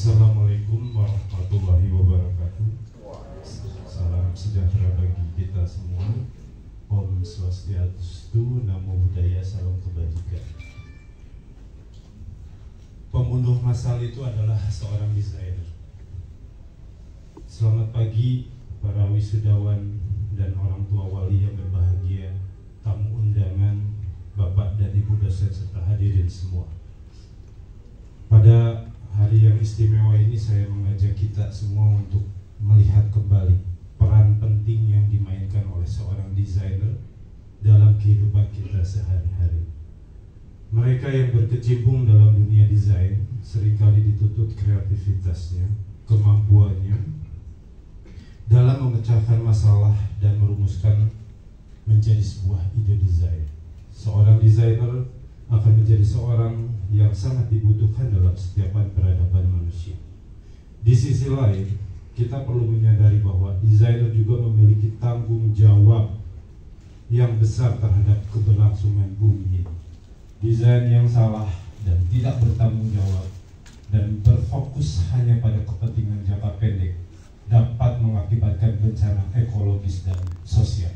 Assalamualaikum warahmatullahi wabarakatuh. Salam sejahtera bagi kita semua. Om Swastiastu, Namo Buddhaya, salam kebajikan. Pembunuh massal itu adalah seorang desainer. Selamat pagi para wisudawan dan orang tua wali yang berbahagia, tamu undangan, Bapak dan Ibu dosen serta hadirin semua. Pada hari yang istimewa ini saya mengajak kita semua untuk melihat kembali peran penting yang dimainkan oleh seorang desainer dalam kehidupan kita sehari-hari. Mereka yang berkecimpung dalam dunia desain seringkali dituntut kreativitasnya, kemampuannya dalam memecahkan masalah dan merumuskan menjadi sebuah ide desain. Seorang desainer akan menjadi seorang yang sangat dibutuhkan dalam setiap peradaban manusia. Di sisi lain, kita perlu menyadari bahwa desainer juga memiliki tanggung jawab yang besar terhadap keberlangsungan bumi ini. Desain yang salah dan tidak bertanggung jawab dan berfokus hanya pada kepentingan jangka pendek dapat mengakibatkan bencana ekologis dan sosial.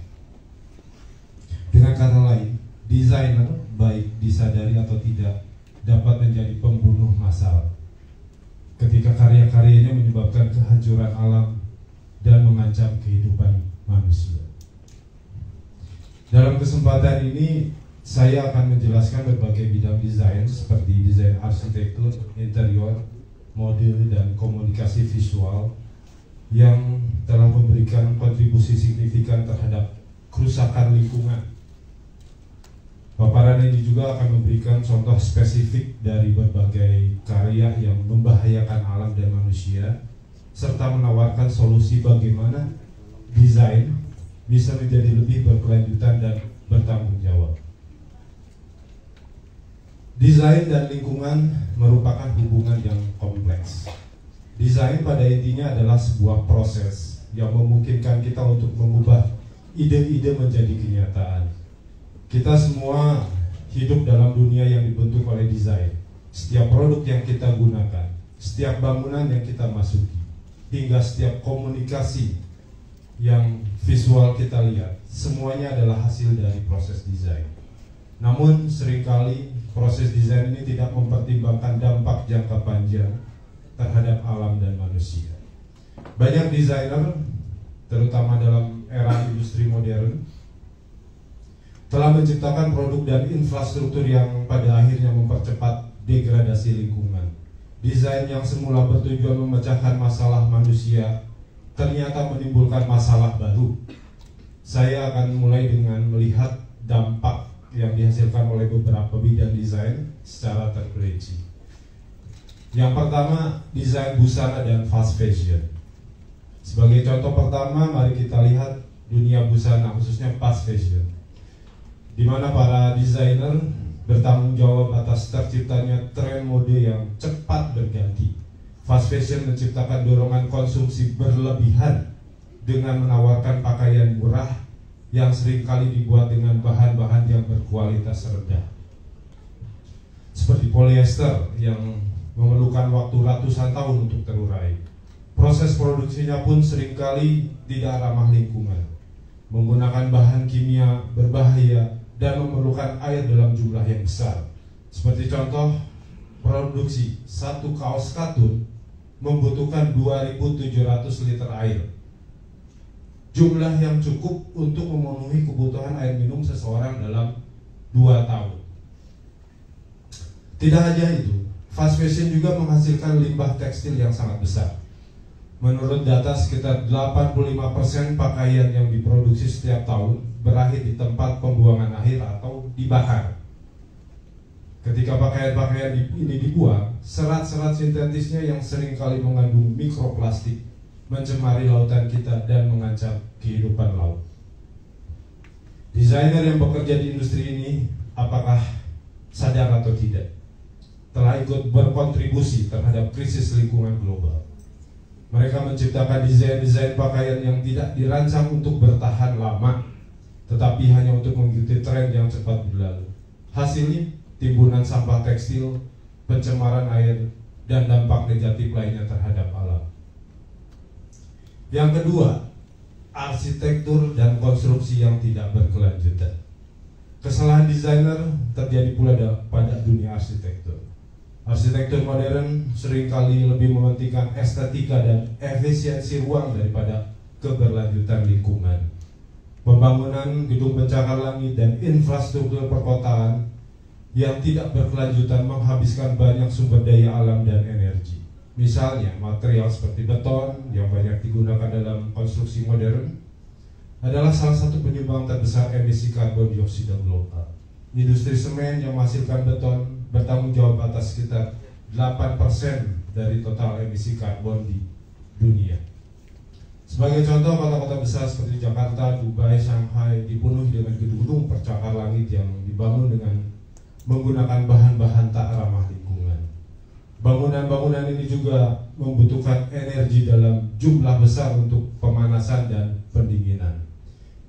Dengan kata lain, desainer, baik disadari atau tidak, dapat menjadi pembunuh massal ketika karya-karyanya menyebabkan kehancuran alam dan mengancam kehidupan manusia. Dalam kesempatan ini, saya akan menjelaskan berbagai bidang desain seperti desain arsitektur, interior, mode, dan komunikasi visual yang telah memberikan kontribusi signifikan terhadap kerusakan lingkungan. Paparan ini juga akan memberikan contoh spesifik dari berbagai karya yang membahayakan alam dan manusia, serta menawarkan solusi bagaimana desain bisa menjadi lebih berkelanjutan dan bertanggung jawab. Desain dan lingkungan merupakan hubungan yang kompleks. Desain pada intinya adalah sebuah proses yang memungkinkan kita untuk mengubah ide-ide menjadi kenyataan. Kita semua hidup dalam dunia yang dibentuk oleh desain. Setiap produk yang kita gunakan, setiap bangunan yang kita masuki, hingga setiap komunikasi yang visual kita lihat, semuanya adalah hasil dari proses desain. Namun seringkali proses desain ini tidak mempertimbangkan dampak jangka panjang terhadap alam dan manusia. Banyak desainer, terutama dalam era industri modern, telah menciptakan produk dan infrastruktur yang pada akhirnya mempercepat degradasi lingkungan. Desain yang semula bertujuan memecahkan masalah manusia ternyata menimbulkan masalah baru. Saya akan mulai dengan melihat dampak yang dihasilkan oleh beberapa bidang desain secara terperinci. Yang pertama, desain busana dan fast fashion. Sebagai contoh pertama, mari kita lihat dunia busana, khususnya fast fashion, di mana para desainer bertanggung jawab atas terciptanya tren mode yang cepat berganti. Fast fashion menciptakan dorongan konsumsi berlebihan dengan menawarkan pakaian murah yang seringkali dibuat dengan bahan-bahan yang berkualitas rendah, seperti polyester yang memerlukan waktu ratusan tahun untuk terurai. Proses produksinya pun seringkali tidak ramah lingkungan, menggunakan bahan kimia berbahaya dan memerlukan air dalam jumlah yang besar. Seperti contoh, produksi satu kaos katun membutuhkan 2.700 liter air, jumlah yang cukup untuk memenuhi kebutuhan air minum seseorang dalam 2 tahun. Tidak hanya itu, fast fashion juga menghasilkan limbah tekstil yang sangat besar. Menurut data, sekitar 85% pakaian yang diproduksi setiap tahun berakhir di tempat pembuangan akhir atau dibakar. Ketika pakaian-pakaian ini dibuang, serat-serat sintetisnya yang seringkali mengandung mikroplastik mencemari lautan kita dan mengancam kehidupan laut. Desainer yang bekerja di industri ini, apakah sadar atau tidak, telah ikut berkontribusi terhadap krisis lingkungan global. Mereka menciptakan desain-desain pakaian yang tidak dirancang untuk bertahan lama, tetapi hanya untuk mengikuti tren yang cepat berlalu. Hasilnya, timbunan sampah tekstil, pencemaran air, dan dampak negatif lainnya terhadap alam. Yang kedua, arsitektur dan konstruksi yang tidak berkelanjutan. Kesalahan desainer terjadi pula pada dunia arsitektur. Arsitektur modern seringkali lebih mementingkan estetika dan efisiensi ruang daripada keberlanjutan lingkungan. Pembangunan gedung pencakar langit dan infrastruktur perkotaan yang tidak berkelanjutan menghabiskan banyak sumber daya alam dan energi. Misalnya, material seperti beton yang banyak digunakan dalam konstruksi modern adalah salah satu penyumbang terbesar emisi karbon dioksida global. Industri semen yang menghasilkan beton bertanggung jawab atas sekitar 8% dari total emisi karbon di dunia. Sebagai contoh, kota-kota besar seperti Jakarta, Dubai, Shanghai dipenuhi dengan gedung-gedung pencakar langit yang dibangun dengan menggunakan bahan-bahan tak ramah lingkungan. Bangunan-bangunan ini juga membutuhkan energi dalam jumlah besar untuk pemanasan dan pendinginan,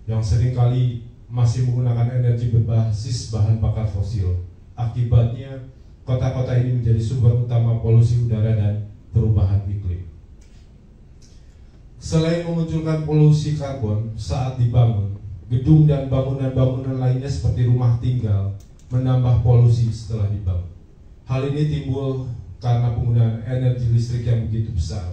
yang seringkali masih menggunakan energi berbasis bahan bakar fosil. Akibatnya, kota-kota ini menjadi sumber utama polusi udara dan perubahan iklim. Selain memunculkan polusi karbon saat dibangun, gedung dan bangunan-bangunan lainnya seperti rumah tinggal menambah polusi setelah dibangun. Hal ini timbul karena penggunaan energi listrik yang begitu besar,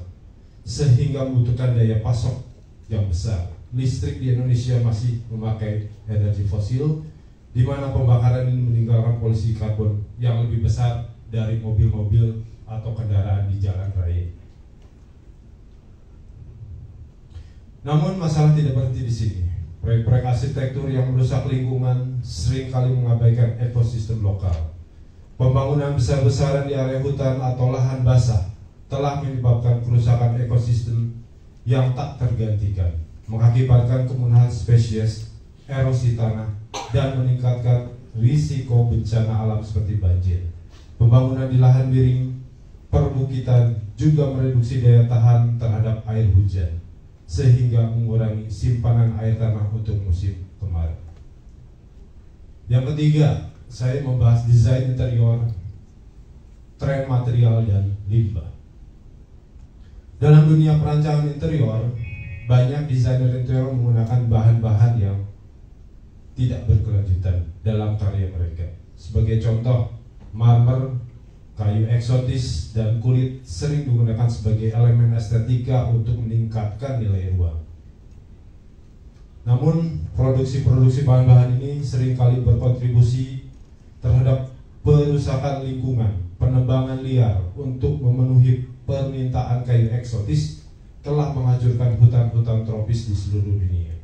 sehingga membutuhkan daya pasok yang besar. Listrik di Indonesia masih memakai energi fosil, di mana pembakaran ini meninggalkan polusi karbon yang lebih besar dari mobil-mobil atau kendaraan di jalan raya. Namun masalah tidak berhenti di sini. Proyek-proyek arsitektur yang merusak lingkungan seringkali mengabaikan ekosistem lokal. Pembangunan besar-besaran di area hutan atau lahan basah telah menyebabkan kerusakan ekosistem yang tak tergantikan, mengakibatkan kepunahan spesies, erosi tanah, dan meningkatkan risiko bencana alam seperti banjir. Pembangunan di lahan miring perbukitan juga mereduksi daya tahan terhadap air hujan, sehingga mengurangi simpanan air tanah untuk musim kemarau. Yang ketiga, saya membahas desain interior, tren material, dan limbah. Dalam dunia perancangan interior, banyak desainer interior menggunakan bahan-bahan yang tidak berkelanjutan dalam karya mereka. Sebagai contoh, marmer, kayu eksotis, dan kulit sering digunakan sebagai elemen estetika untuk meningkatkan nilai ruang. Namun, produksi-produksi bahan-bahan ini seringkali berkontribusi terhadap perusakan lingkungan, penebangan liar untuk memenuhi permintaan kayu eksotis telah menghancurkan hutan-hutan tropis di seluruh dunia.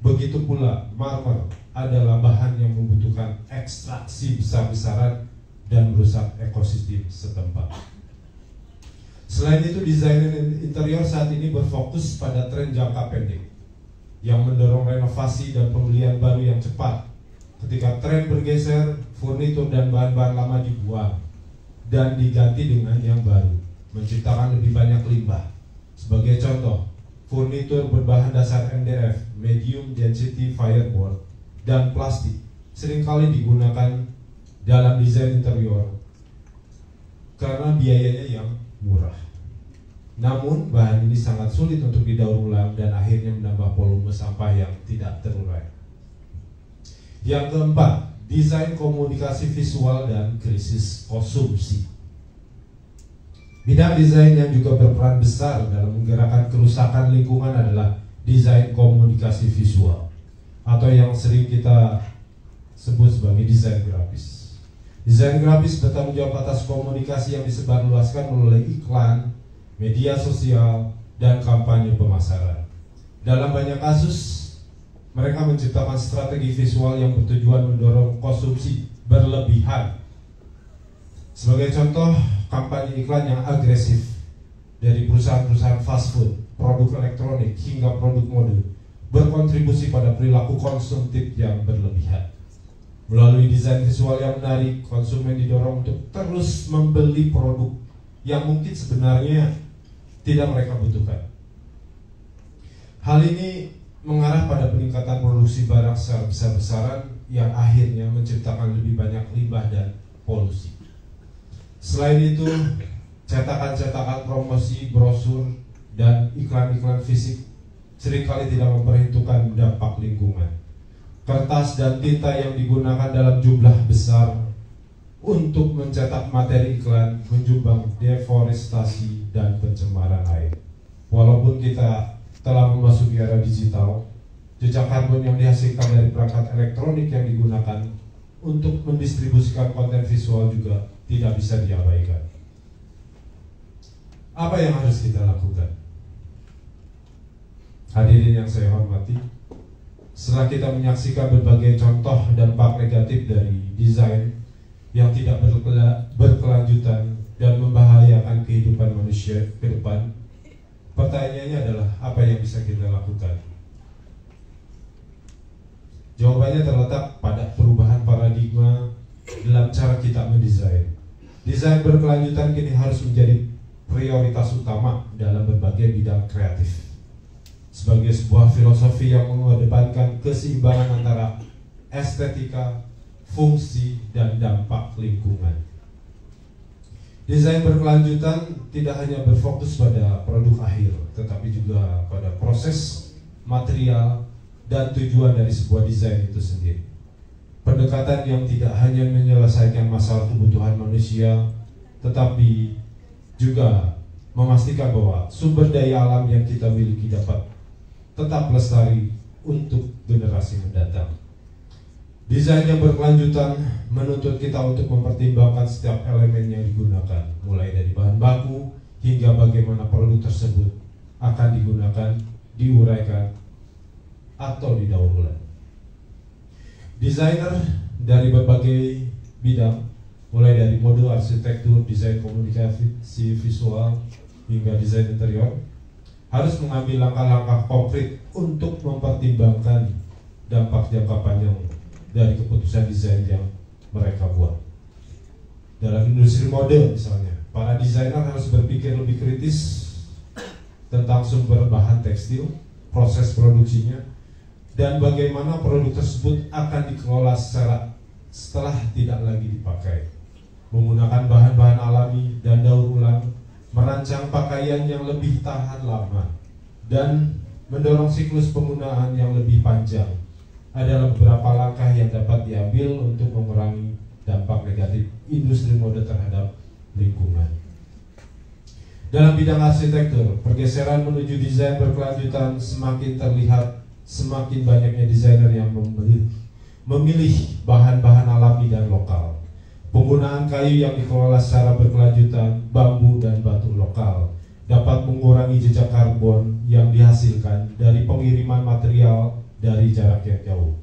Begitu pula, marmer adalah bahan yang membutuhkan ekstraksi besar-besaran dan merusak ekosistem setempat. Selain itu, desain interior saat ini berfokus pada tren jangka pendek yang mendorong renovasi dan pembelian baru yang cepat. Ketika tren bergeser, furnitur dan bahan-bahan lama dibuang dan diganti dengan yang baru, menciptakan lebih banyak limbah. Sebagai contoh, furnitur berbahan dasar MDF, medium density fireboard, dan plastik seringkali digunakan dalam desain interior karena biayanya yang murah. Namun bahan ini sangat sulit untuk didaur ulang dan akhirnya menambah volume sampah yang tidak terurai. Yang keempat, desain komunikasi visual dan krisis konsumsi. Bidang desain yang juga berperan besar dalam menggerakkan kerusakan lingkungan adalah desain komunikasi visual, atau yang sering kita sebut sebagai desain grafis. Desain grafis bertanggung jawab atas komunikasi yang disebarluaskan melalui iklan, media sosial, dan kampanye pemasaran. Dalam banyak kasus, mereka menciptakan strategi visual yang bertujuan mendorong konsumsi berlebihan. Sebagai contoh, kampanye iklan yang agresif dari perusahaan-perusahaan fast food, produk elektronik, hingga produk mode berkontribusi pada perilaku konsumtif yang berlebihan. Melalui desain visual yang menarik, konsumen didorong untuk terus membeli produk yang mungkin sebenarnya tidak mereka butuhkan. Hal ini mengarah pada peningkatan produksi barang secara besar-besaran yang akhirnya menciptakan lebih banyak limbah dan polusi. Selain itu, cetakan-cetakan promosi, brosur, dan iklan-iklan fisik seringkali tidak memperhitungkan dampak lingkungan. Kertas dan tinta yang digunakan dalam jumlah besar untuk mencetak materi iklan menyumbang deforestasi dan pencemaran air. Walaupun kita telah memasuki era digital, jejak karbon yang dihasilkan dari perangkat elektronik yang digunakan untuk mendistribusikan konten visual juga tidak bisa diabaikan. Apa yang harus kita lakukan? Hadirin yang saya hormati, setelah kita menyaksikan berbagai contoh dampak negatif dari desain yang tidak berkelanjutan dan membahayakan kehidupan manusia ke depan, pertanyaannya adalah apa yang bisa kita lakukan? Jawabannya terletak pada perubahan paradigma dalam cara kita mendesain. Desain berkelanjutan kini harus menjadi prioritas utama dalam berbagai bidang kreatif. Sebagai sebuah filosofi yang mengedepankan keseimbangan antara estetika, fungsi, dan dampak lingkungan. Desain berkelanjutan tidak hanya berfokus pada produk akhir, tetapi juga pada proses, material, dan tujuan dari sebuah desain itu sendiri. Pendekatan yang tidak hanya menyelesaikan masalah kebutuhan manusia, tetapi juga memastikan bahwa sumber daya alam yang kita miliki dapat tetap lestari untuk generasi mendatang. Desain yang berkelanjutan menuntut kita untuk mempertimbangkan setiap elemen yang digunakan, mulai dari bahan baku hingga bagaimana produk tersebut akan digunakan, diuraikan, atau didaur ulang. Desainer dari berbagai bidang, mulai dari mode, arsitektur, desain komunikasi visual, hingga desain interior, harus mengambil langkah-langkah konkret untuk mempertimbangkan dampak jangka panjang dari keputusan desain yang mereka buat. Dalam industri mode misalnya, para desainer harus berpikir lebih kritis tentang sumber bahan tekstil, proses produksinya, dan bagaimana produk tersebut akan dikelola setelah tidak lagi dipakai. Menggunakan bahan-bahan alami dan daur ulang, merancang pakaian yang lebih tahan lama, dan mendorong siklus penggunaan yang lebih panjang adalah beberapa langkah yang dapat diambil untuk mengurangi dampak negatif industri mode terhadap lingkungan. Dalam bidang arsitektur, pergeseran menuju desain berkelanjutan semakin terlihat. Semakin banyaknya desainer yang memilih bahan-bahan alami dan lokal. Penggunaan kayu yang dikelola secara berkelanjutan, bambu dan batu lokal, dapat mengurangi jejak karbon yang dihasilkan dari pengiriman material dari jarak yang jauh.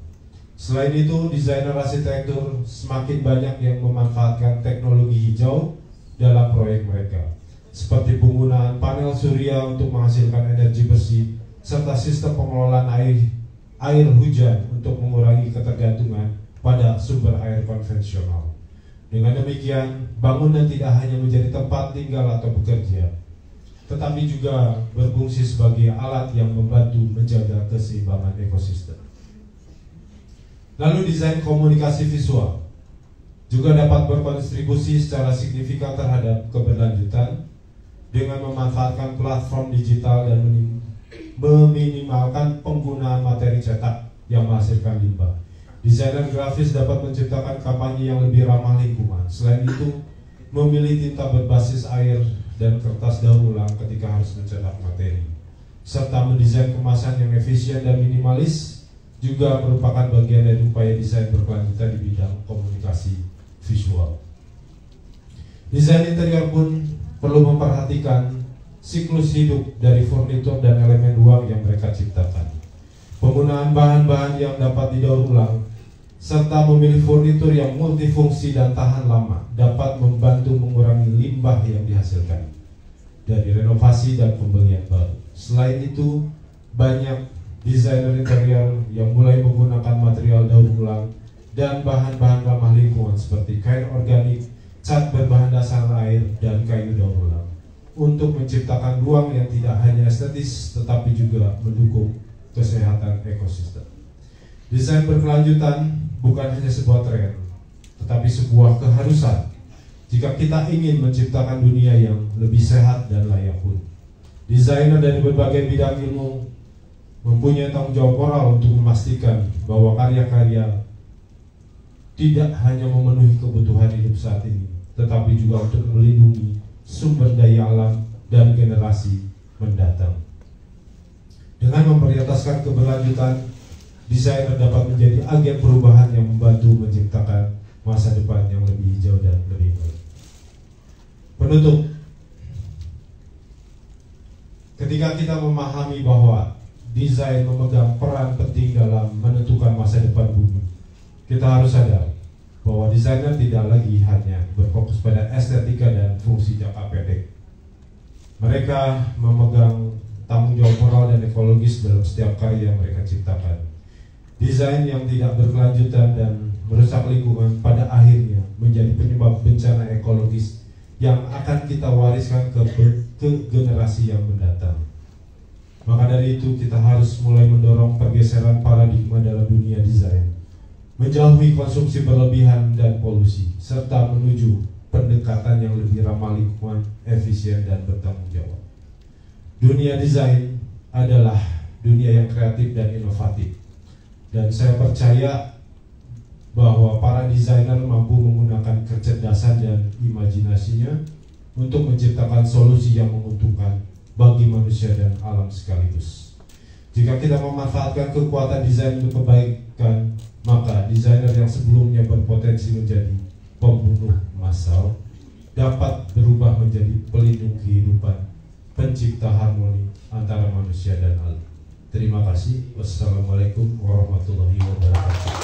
Selain itu, desainer arsitektur semakin banyak yang memanfaatkan teknologi hijau dalam proyek mereka, seperti penggunaan panel surya untuk menghasilkan energi bersih, serta sistem pengelolaan air hujan untuk mengurangi ketergantungan pada sumber air konvensional. Dengan demikian, bangunan tidak hanya menjadi tempat tinggal atau bekerja, tetapi juga berfungsi sebagai alat yang membantu menjaga keseimbangan ekosistem. Lalu desain komunikasi visual juga dapat berkontribusi secara signifikan terhadap keberlanjutan dengan memanfaatkan platform digital dan meminimalkan penggunaan materi cetak yang menghasilkan limbah. Desainer grafis dapat menciptakan kampanye yang lebih ramah lingkungan. Selain itu, memilih tinta berbasis air dan kertas daur ulang ketika harus mencetak materi, serta mendesain kemasan yang efisien dan minimalis juga merupakan bagian dari upaya desain berkelanjutan di bidang komunikasi visual. Desain interior pun perlu memperhatikan siklus hidup dari furnitur dan elemen ruang yang mereka ciptakan. Penggunaan bahan-bahan yang dapat didaur ulang serta memilih furnitur yang multifungsi dan tahan lama dapat membantu mengurangi limbah yang dihasilkan dari renovasi dan pembelian baru. Selain itu, banyak desainer interior yang mulai menggunakan material daur ulang dan bahan-bahan ramah lingkungan seperti kain organik, cat berbahan dasar air, dan kayu daur ulang untuk menciptakan ruang yang tidak hanya estetis tetapi juga mendukung kesehatan ekosistem. Desain berkelanjutan bukan hanya sebuah tren, tetapi sebuah keharusan jika kita ingin menciptakan dunia yang lebih sehat dan layak huni. Desainer dari berbagai bidang ilmu mempunyai tanggung jawab moral untuk memastikan bahwa karya-karya tidak hanya memenuhi kebutuhan hidup saat ini, tetapi juga untuk melindungi sumber daya alam dan generasi mendatang. Dengan memprioritaskan keberlanjutan, desainer dapat menjadi agen perubahan yang membantu menciptakan masa depan yang lebih hijau dan lebih baik. Penutup, ketika kita memahami bahwa desain memegang peran penting dalam menentukan masa depan bumi, kita harus sadar bahwa desainer tidak lagi hanya berfokus pada estetika dan fungsi jangka pendek. Mereka memegang tanggung jawab moral dan ekologis dalam setiap karya yang mereka ciptakan. Desain yang tidak berkelanjutan dan merusak lingkungan pada akhirnya menjadi penyebab bencana ekologis yang akan kita wariskan ke generasi yang mendatang. Maka dari itu kita harus mulai mendorong pergeseran paradigma dalam dunia desain, menjauhi konsumsi berlebihan dan polusi, serta menuju pendekatan yang lebih ramah lingkungan, efisien, dan bertanggung jawab. Dunia desain adalah dunia yang kreatif dan inovatif, dan saya percaya bahwa para desainer mampu menggunakan kecerdasan dan imajinasinya untuk menciptakan solusi yang menguntungkan bagi manusia dan alam sekaligus. Jika kita memanfaatkan kekuatan desain untuk kebaikan, maka desainer yang sebelumnya berpotensi menjadi pembunuh massal dapat berubah menjadi pelindung kehidupan, pencipta harmoni antara manusia dan alam. Terima kasih. Wassalamualaikum warahmatullahi wabarakatuh.